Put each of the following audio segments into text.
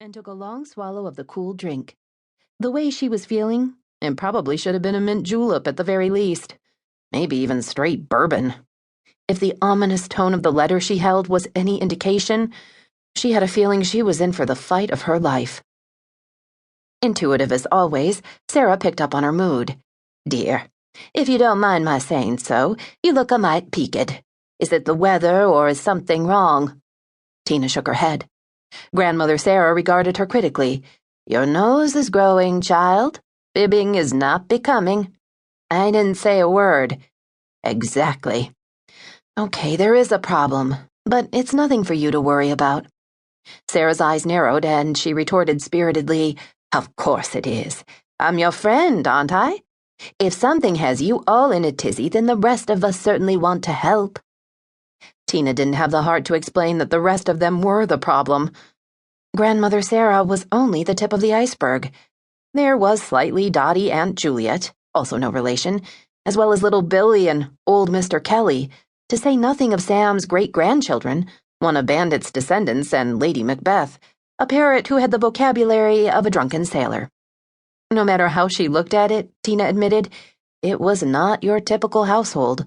and took a long swallow of the cool drink. The way she was feeling, it probably should have been a mint julep at the very least. Maybe even straight bourbon. If the ominous tone of the letter she held was any indication, she had a feeling she was in for the fight of her life. Intuitive as always, Sarah picked up on her mood. "Dear, if you don't mind my saying so, you look a mite peaked. Is it the weather or is something wrong?" Tina shook her head. Grandmother Sarah regarded her critically. "Your nose is growing, child. Fibbing is not becoming." "I didn't say a word." "Exactly." "Okay, there is a problem, but it's nothing for you to worry about." Sarah's eyes narrowed and she retorted spiritedly, "Of course it is. I'm your friend, aren't I? If something has you all in a tizzy, then the rest of us certainly want to help." Tina didn't have the heart to explain that the rest of them were the problem. Grandmother Sarah was only the tip of the iceberg. There was slightly dotty Aunt Juliet, also no relation, as well as little Billy and old Mr. Kelly, to say nothing of Sam's great-grandchildren, one of Bandit's descendants and Lady Macbeth, a parrot who had the vocabulary of a drunken sailor. No matter how she looked at it, Tina admitted, it was not your typical household.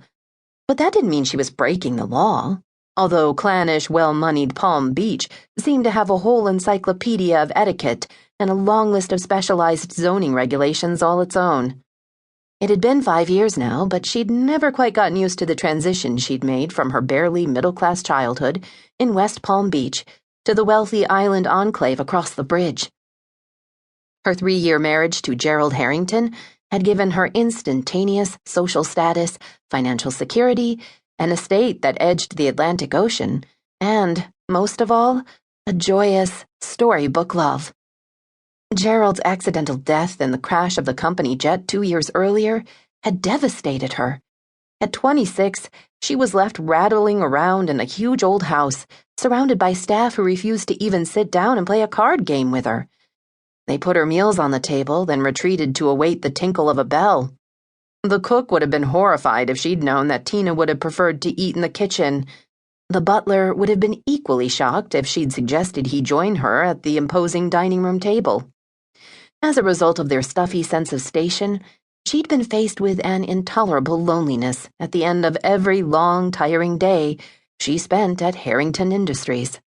But that didn't mean she was breaking the law, although clannish, well-moneyed Palm Beach seemed to have a whole encyclopedia of etiquette and a long list of specialized zoning regulations all its own. It had been 5 years now, but she'd never quite gotten used to the transition she'd made from her barely middle-class childhood in West Palm Beach to the wealthy island enclave across the bridge. Her 3-year marriage to Gerald Harrington had given her instantaneous social status, financial security, an estate that edged the Atlantic Ocean, and, most of all, a joyous, storybook love. Gerald's accidental death in the crash of the company jet 2 years earlier had devastated her. At 26, she was left rattling around in a huge old house, surrounded by staff who refused to even sit down and play a card game with her. They put her meals on the table, then retreated to await the tinkle of a bell. The cook would have been horrified if she'd known that Tina would have preferred to eat in the kitchen. The butler would have been equally shocked if she'd suggested he join her at the imposing dining room table. As a result of their stuffy sense of station, she'd been faced with an intolerable loneliness at the end of every long, tiring day she spent at Harrington Industries.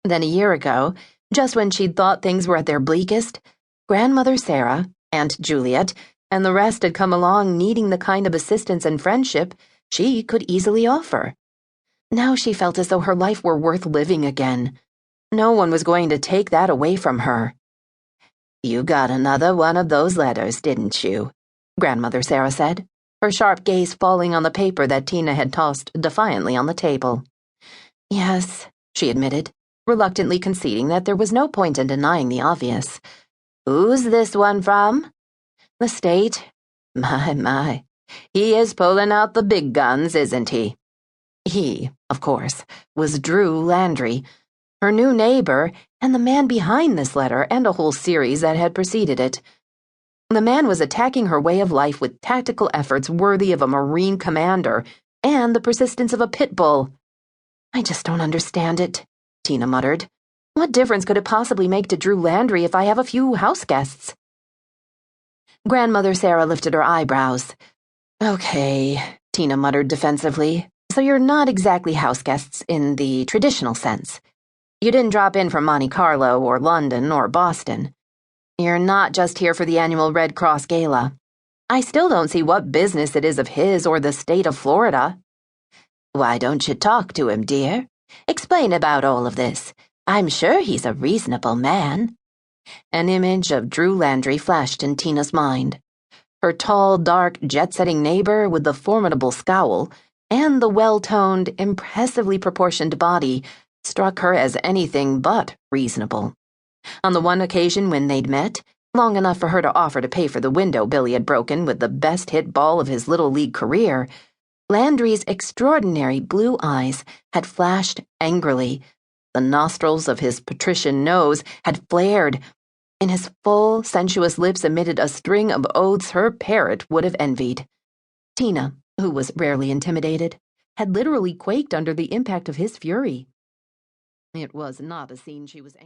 Then a year ago, just when she'd thought things were at their bleakest, Grandmother Sarah, Aunt Juliet, and the rest had come along needing the kind of assistance and friendship she could easily offer. Now she felt as though her life were worth living again. No one was going to take that away from her. "You got another one of those letters, didn't you?" Grandmother Sarah said, her sharp gaze falling on the paper that Tina had tossed defiantly on the table. "Yes," she admitted, reluctantly conceding that there was no point in denying the obvious. "Who's this one from?" "The state." My. He is pulling out the big guns, isn't he?" He, of course, was Drew Landry, her new neighbor, and the man behind this letter and a whole series that had preceded it. The man was attacking her way of life with tactical efforts worthy of a Marine commander and the persistence of a pit bull. "I just don't understand it," Tina muttered. "What difference could it possibly make to Drew Landry if I have a few house guests?" Grandmother Sarah lifted her eyebrows. "Okay," Tina muttered defensively, "so you're not exactly house guests in the traditional sense. You didn't drop in from Monte Carlo or London or Boston. You're not just here for the annual Red Cross Gala. I still don't see what business it is of his or the state of Florida." "Why don't you talk to him, dear? Explain about all of this. I'm sure he's a reasonable man." An image of Drew Landry flashed in Tina's mind. Her tall, dark, jet-setting neighbor with the formidable scowl and the well-toned, impressively proportioned body struck her as anything but reasonable. On the one occasion when they'd met, long enough for her to offer to pay for the window Billy had broken with the best hit ball of his Little League career, Landry's extraordinary blue eyes had flashed angrily. The nostrils of his patrician nose had flared, and his full, sensuous lips emitted a string of oaths her parrot would have envied. Tina, who was rarely intimidated, had literally quaked under the impact of his fury. It was not a scene she was anxious